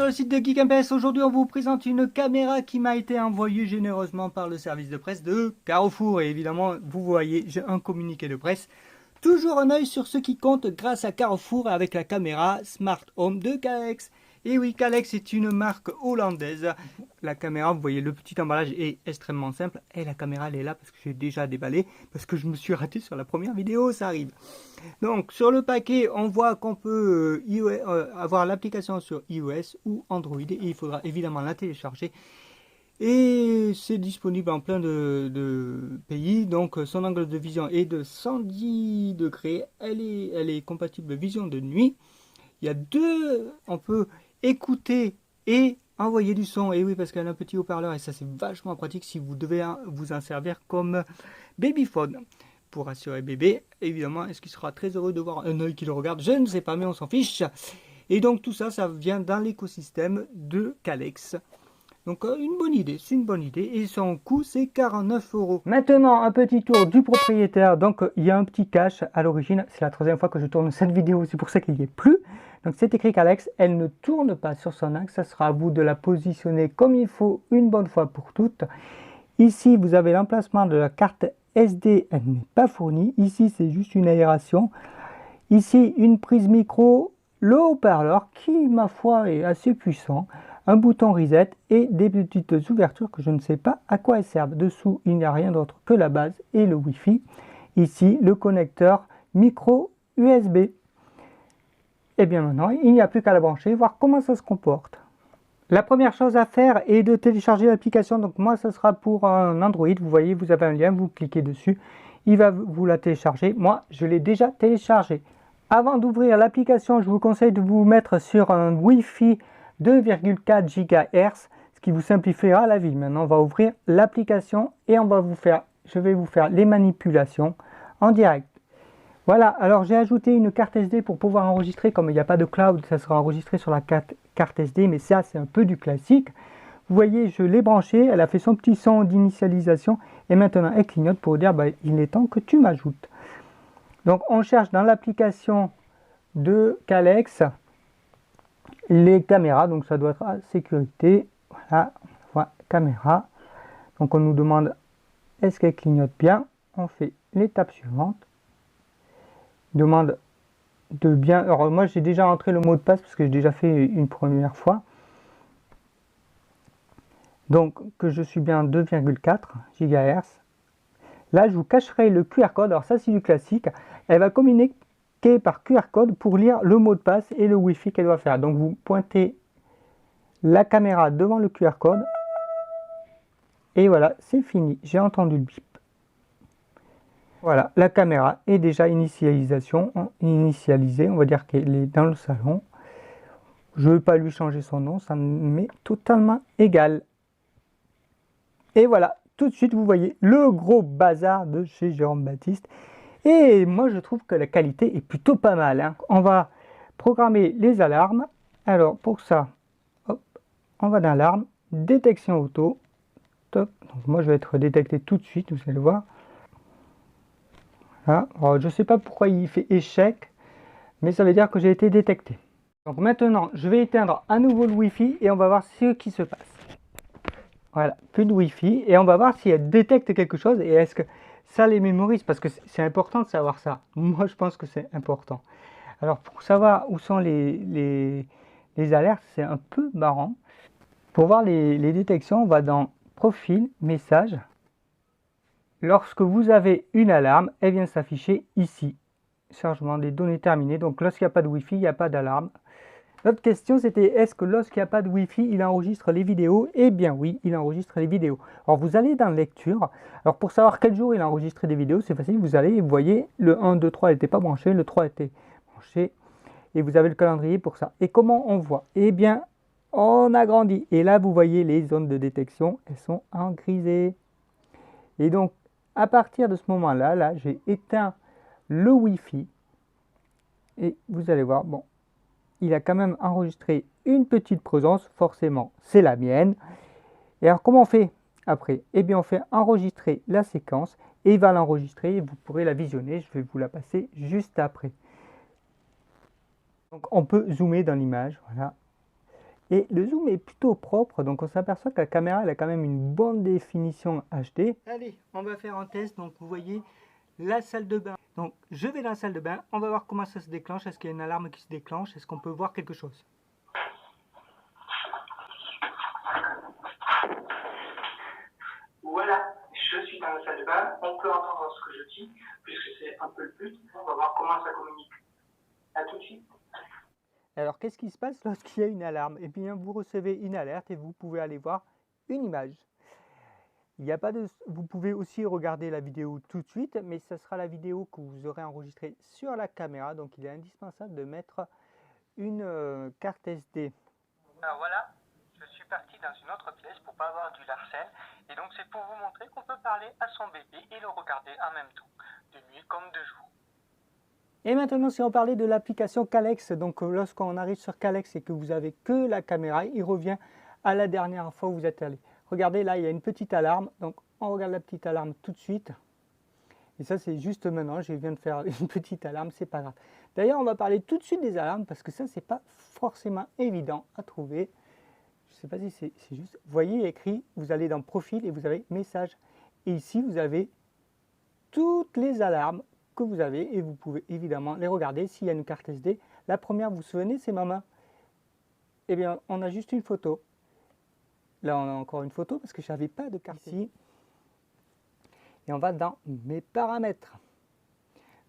sur le site de GeekMPS. Aujourd'hui, on vous présente une caméra qui m'a été envoyée généreusement par le service de presse de Carrefour. Et évidemment, vous voyez, j'ai un communiqué de presse. Toujours un œil sur ce qui compte grâce à Carrefour avec la caméra Smart Home de Calex. Et oui, Calex est une marque hollandaise. La caméra, vous voyez, le petit emballage est extrêmement simple. Et la caméra, elle est là parce que j'ai déjà déballé. Parce que je me suis raté sur la première vidéo, ça arrive. Donc, sur le paquet, on voit qu'on peut avoir l'application sur iOS ou Android. Et il faudra évidemment la télécharger. Et c'est disponible en plein de pays. Donc, son angle de vision est de 110 degrés. Elle est compatible vision de nuit. Il y a deux, on peut écouter et envoyer du son. Et oui, parce qu'elle a un petit haut-parleur et ça c'est vachement pratique si vous devez vous en servir comme babyphone pour rassurer bébé. Évidemment, est-ce qu'il sera très heureux de voir un œil qui le regarde? Je ne sais pas, mais on s'en fiche. Et donc tout ça, ça vient dans l'écosystème de Calex. Donc une bonne idée, c'est une bonne idée. Et son coût, c'est 49 €. Maintenant, un petit tour du propriétaire. Donc il y a un petit cache à l'origine. C'est la troisième fois que je tourne cette vidéo, c'est pour ça qu'il n'y est plus. Donc c'est écrit Calex, elle ne tourne pas sur son axe. Ça sera à vous de la positionner comme il faut une bonne fois pour toutes. Ici, vous avez l'emplacement de la carte SD, elle n'est pas fournie. Ici, c'est juste une aération. Ici, une prise micro, le haut-parleur qui, ma foi, est assez puissant. Un bouton reset et des petites ouvertures que je ne sais pas à quoi elles servent. Dessous, il n'y a rien d'autre que la base et le Wi-Fi. Ici, le connecteur micro USB. Et bien maintenant, il n'y a plus qu'à la brancher, voir comment ça se comporte. La première chose à faire est de télécharger l'application. Donc moi, ce sera pour un Android. Vous voyez, vous avez un lien, vous cliquez dessus. Il va vous la télécharger. Moi, je l'ai déjà téléchargé. Avant d'ouvrir l'application, je vous conseille de vous mettre sur un Wi-Fi 2,4 GHz, ce qui vous simplifiera la vie. Maintenant, on va ouvrir l'application et je vais vous faire les manipulations en direct. Voilà, alors j'ai ajouté une carte SD pour pouvoir enregistrer. Comme il n'y a pas de cloud, ça sera enregistré sur la carte SD, mais ça, c'est un peu du classique. Vous voyez, je l'ai branchée, elle a fait son petit son d'initialisation et maintenant elle clignote pour dire il est temps que tu m'ajoutes. Donc on cherche dans l'application de Calex les caméras, donc ça doit être à sécurité. Voilà, caméra. Donc on nous demande est-ce qu'elle clignote bien. On fait l'étape suivante. Demande de bien. Alors moi j'ai déjà entré le mot de passe parce que j'ai déjà fait une première fois. Donc que je suis bien 2,4 GHz. Là je vous cacherai le QR code. Alors ça c'est du classique. Elle va communiquer par QR code pour lire le mot de passe et le Wi-Fi qu'elle doit faire. Donc vous pointez la caméra devant le QR code. Et voilà, c'est fini. J'ai entendu le bip. Voilà, la caméra est déjà initialisée, on va dire qu'elle est dans le salon. Je ne vais pas lui changer son nom, ça m'est totalement égal. Et voilà, tout de suite vous voyez le gros bazar de chez Jérôme Baptiste. Et moi je trouve que la qualité est plutôt pas mal, hein. On va programmer les alarmes. Alors pour ça, hop, on va dans alarme, détection auto. Top. Donc moi je vais être détecté tout de suite, vous allez voir. Voilà. Alors, je ne sais pas pourquoi il fait échec, mais ça veut dire que j'ai été détecté. Donc maintenant, je vais éteindre à nouveau le Wi-Fi et on va voir ce qui se passe. Voilà, plus de Wi-Fi et on va voir si elle détecte quelque chose et est-ce que ça les mémorise, parce que c'est important de savoir ça. Moi, je pense que c'est important. Alors, pour savoir où sont les alertes, c'est un peu marrant. Pour voir les détections, on va dans Profil, Messages. Lorsque vous avez une alarme, elle vient s'afficher ici. Chargement des données terminé. Donc lorsqu'il n'y a pas de Wi-Fi, il n'y a pas d'alarme. L'autre question c'était est-ce que lorsqu'il n'y a pas de Wi-Fi, il enregistre les vidéos? Eh bien oui, il enregistre les vidéos. Alors vous allez dans Lecture. Alors pour savoir quel jour il a enregistré des vidéos, c'est facile. Vous allez et vous voyez le 1, 2, 3 n'était pas branché, le 3 était branché. Et vous avez le calendrier pour ça. Et comment on voit? Eh bien, on agrandit. Et là, vous voyez les zones de détection, elles sont en grisé. Et donc, à partir de ce moment-là, là, j'ai éteint le Wi-Fi. Et vous allez voir, bon, il a quand même enregistré une petite présence, forcément, c'est la mienne. Et alors, comment on fait après? Eh bien, on fait enregistrer la séquence et il va l'enregistrer et vous pourrez la visionner. Je vais vous la passer juste après. Donc, on peut zoomer dans l'image, voilà. Et le zoom est plutôt propre, donc on s'aperçoit que la caméra elle a quand même une bonne définition HD. Allez, on va faire un test. Donc vous voyez la salle de bain. Donc je vais dans la salle de bain, on va voir comment ça se déclenche. Est-ce qu'il y a une alarme qui se déclenche? Est-ce qu'on peut voir quelque chose? Voilà, je suis dans la salle de bain, on peut entendre ce que je dis, puisque c'est un peu le but, on va voir comment ça communique. A tout de suite. Alors qu'est-ce qui se passe lorsqu'il y a une alarme? Eh bien vous recevez une alerte et vous pouvez aller voir une image. Il n'y a pas de... Vous pouvez aussi regarder la vidéo tout de suite, mais ce sera la vidéo que vous aurez enregistrée sur la caméra, donc il est indispensable de mettre une carte SD. Alors voilà, je suis parti dans une autre pièce pour pas avoir du larcène, et donc c'est pour vous montrer qu'on peut parler à son bébé et le regarder en même temps, de nuit comme de jour. Et maintenant, si on parlait de l'application Calex, donc lorsqu'on arrive sur Calex et que vous avez que la caméra, il revient à la dernière fois où vous êtes allé. Regardez, là, il y a une petite alarme, donc on regarde la petite alarme tout de suite. Et ça, c'est juste maintenant, je viens de faire une petite alarme, c'est pas grave. D'ailleurs, on va parler tout de suite des alarmes, parce que ça, c'est pas forcément évident à trouver. Je sais pas si c'est juste, vous voyez écrit, vous allez dans Profil et vous avez Messages. Et ici, vous avez toutes les alarmes que vous avez et vous pouvez évidemment les regarder s'il y a une carte SD. La première, vous vous souvenez, c'est ma main. Eh bien, on a juste une photo. Là, on a encore une photo parce que je n'avais pas de carte ici. Et on va dans mes paramètres.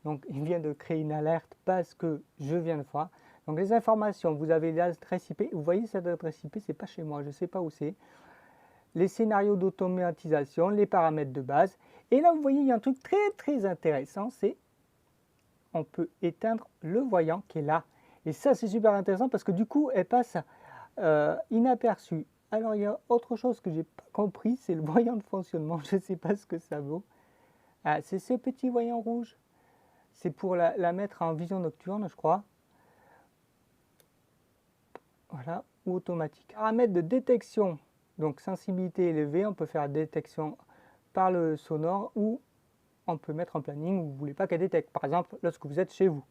Donc, il vient de créer une alerte parce que je viens de voir. Donc, les informations, vous avez l'adresse IP. Vous voyez cette adresse IP, c'est pas chez moi, je ne sais pas où c'est. Les scénarios d'automatisation, les paramètres de base. Et là, vous voyez, il y a un truc très intéressant, c'est on peut éteindre le voyant qui est là. Et ça, c'est super intéressant parce que du coup, elle passe inaperçue. Alors, il y a autre chose que j'ai pas compris, c'est le voyant de fonctionnement. Je ne sais pas ce que ça vaut. Ah, c'est ce petit voyant rouge. C'est pour la mettre en vision nocturne, je crois. Voilà, ou automatique. Paramètres de détection. Donc, sensibilité élevée, on peut faire détection par le sonore ou on peut mettre un planning où vous ne voulez pas qu'elle détecte. Par exemple, lorsque vous êtes chez vous.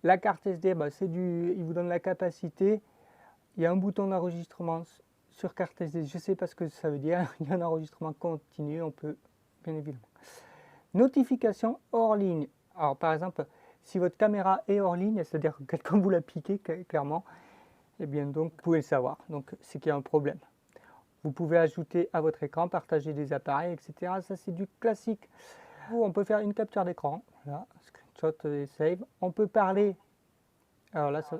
La carte SD, il vous donne la capacité. Il y a un bouton d'enregistrement sur carte SD. Je ne sais pas ce que ça veut dire. Il y a un enregistrement continu. On peut, bien évidemment. Notification hors ligne. Alors, par exemple, si votre caméra est hors ligne, c'est-à-dire que quelqu'un vous l'a piqué, clairement, eh bien, donc, vous pouvez le savoir. Donc, c'est qu'il y a un problème. Vous pouvez ajouter à votre écran, partager des appareils, etc. Ça, c'est du classique. On peut faire une capture d'écran, voilà, screenshot et save. On peut parler, alors là, ça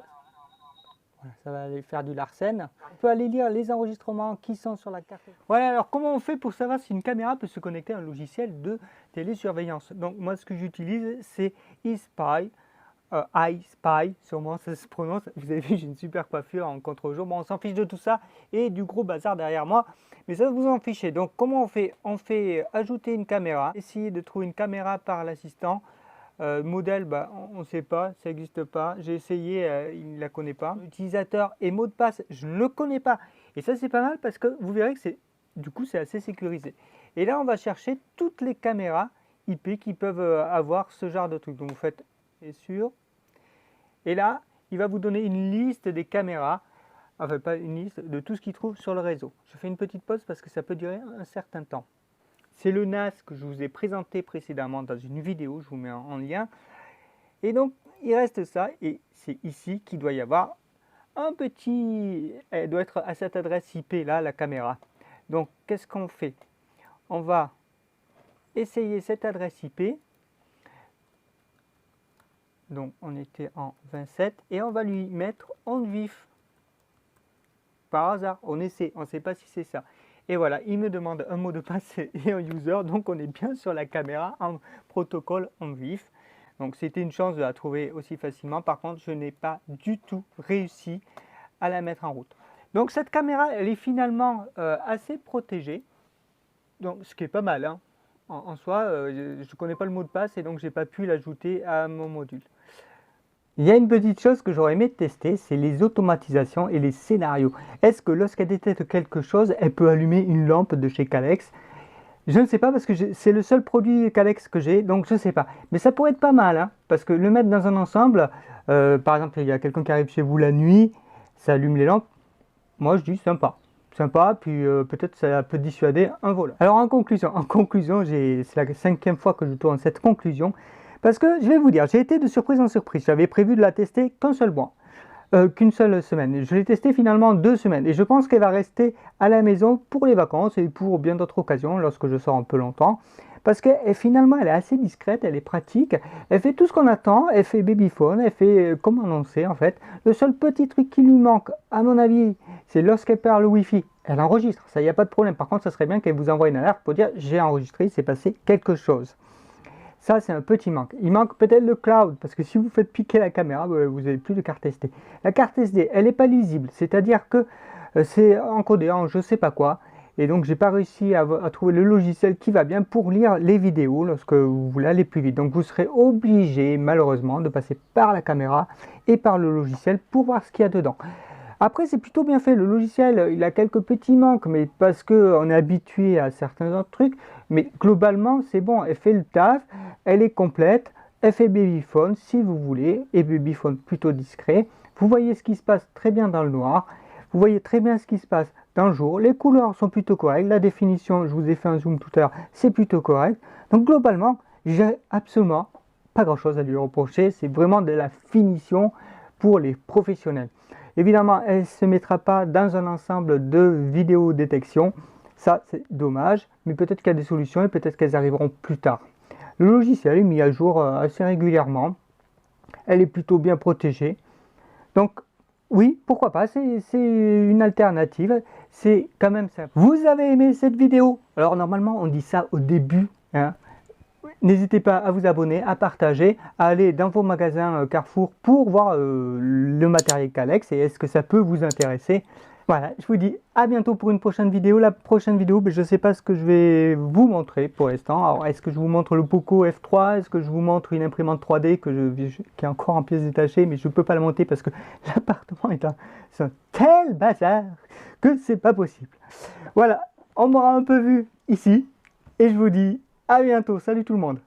va aller faire du larcène. On peut aller lire les enregistrements qui sont sur la carte. Voilà, alors comment on fait pour savoir si une caméra peut se connecter à un logiciel de télésurveillance? Donc moi, ce que j'utilise, c'est iSpy. iSpy, sûrement ça se prononce. Vous avez vu, j'ai une super coiffure en contre-jour. Bon, on s'en fiche de tout ça et du gros bazar derrière moi. Mais ça, vous en fichez. Donc, comment on fait? On fait ajouter une caméra. Essayer de trouver une caméra par l'assistant. Modèle, on ne sait pas, ça n'existe pas. J'ai essayé, il ne la connaît pas. Utilisateur et mot de passe, je ne le connais pas. Et ça, c'est pas mal parce que vous verrez que du coup, c'est assez sécurisé. Et là, on va chercher toutes les caméras IP qui peuvent avoir ce genre de truc. Donc, vous faites et sûr. Et là, il va vous donner une liste des caméras, enfin pas une liste, de tout ce qu'il trouve sur le réseau. Je fais une petite pause parce que ça peut durer un certain temps. C'est le NAS que je vous ai présenté précédemment dans une vidéo, je vous mets en lien. Et donc, il reste ça, et c'est ici qu'il doit y avoir un petit... Elle doit être à cette adresse IP là, la caméra. Donc, qu'est-ce qu'on fait? On va essayer cette adresse IP. Donc on était en 27 et on va lui mettre on vif. Par hasard, on essaie, on ne sait pas si c'est ça. Et voilà, il me demande un mot de passe et un user, donc on est bien sur la caméra en protocole on vif. Donc c'était une chance de la trouver aussi facilement. Par contre, je n'ai pas du tout réussi à la mettre en route. Donc cette caméra, elle est finalement assez protégée. Donc ce qui est pas mal, hein. En soi, je ne connais pas le mot de passe et donc je n'ai pas pu l'ajouter à mon module. Il y a une petite chose que j'aurais aimé tester, c'est les automatisations et les scénarios. Est-ce que lorsqu'elle détecte quelque chose, elle peut allumer une lampe de chez Calex? Je ne sais pas parce que c'est le seul produit Calex que j'ai, donc je ne sais pas. Mais ça pourrait être pas mal, hein, parce que le mettre dans un ensemble, par exemple, il y a quelqu'un qui arrive chez vous la nuit, ça allume les lampes. moi je dis sympa. Sympa, puis peut-être ça peut dissuader un voleur. Alors en conclusion, c'est la 5e fois que je tourne cette conclusion. Parce que je vais vous dire, j'ai été de surprise en surprise. J'avais prévu de la tester qu'un seul mois. Qu'une seule semaine. Je l'ai testée finalement 2 semaines. Et je pense qu'elle va rester à la maison pour les vacances et pour bien d'autres occasions lorsque je sors un peu longtemps. Parce que finalement, elle est assez discrète, elle est pratique, elle fait tout ce qu'on attend, elle fait babyphone, elle fait comme annoncé en fait. Le seul petit truc qui lui manque, à mon avis, c'est lorsqu'elle perd le Wi-Fi, elle enregistre, ça, il n'y a pas de problème. Par contre, ça serait bien qu'elle vous envoie une alerte pour dire j'ai enregistré, il s'est passé quelque chose. Ça, c'est un petit manque. Il manque peut-être le cloud, parce que si vous faites piquer la caméra, vous n'avez plus de carte SD. La carte SD, elle n'est pas lisible, c'est-à-dire que c'est encodé en je ne sais pas quoi. Et donc, j'ai pas réussi à trouver le logiciel qui va bien pour lire les vidéos lorsque vous voulez aller plus vite. Donc, vous serez obligé, malheureusement, de passer par la caméra et par le logiciel pour voir ce qu'il y a dedans. Après, c'est plutôt bien fait. Le logiciel, il a quelques petits manques, mais parce qu'on est habitué à certains autres trucs. Mais globalement, c'est bon. Elle fait le taf, elle est complète. Elle fait babyphone, si vous voulez, et babyphone plutôt discret. Vous voyez ce qui se passe très bien dans le noir. Vous voyez très bien ce qui se passe dans le jour. Les couleurs sont plutôt correctes. La définition, je vous ai fait un zoom tout à l'heure, c'est plutôt correct. Donc globalement, j'ai absolument pas grand-chose à lui reprocher. C'est vraiment de la finition pour les professionnels. Évidemment, elle ne se mettra pas dans un ensemble de vidéos détection. Ça, c'est dommage. Mais peut-être qu'il y a des solutions et peut-être qu'elles arriveront plus tard. Le logiciel est mis à jour assez régulièrement. Elle est plutôt bien protégée. Donc, oui, pourquoi pas, c'est une alternative, c'est quand même simple. Vous avez aimé cette vidéo? Alors normalement on dit ça au début, hein. N'hésitez pas à vous abonner, à partager, à aller dans vos magasins Carrefour pour voir le matériel Calex et est-ce que ça peut vous intéresser. Voilà, je vous dis à bientôt pour une prochaine vidéo. La prochaine vidéo, je ne sais pas ce que je vais vous montrer pour l'instant. Alors, est-ce que je vous montre le Poco F3? Est-ce que je vous montre une imprimante 3D qui est encore en pièces détachées, mais je ne peux pas la monter parce que l'appartement est un tel bazar que c'est pas possible. Voilà, on m'aura un peu vu ici et je vous dis à bientôt. Salut tout le monde.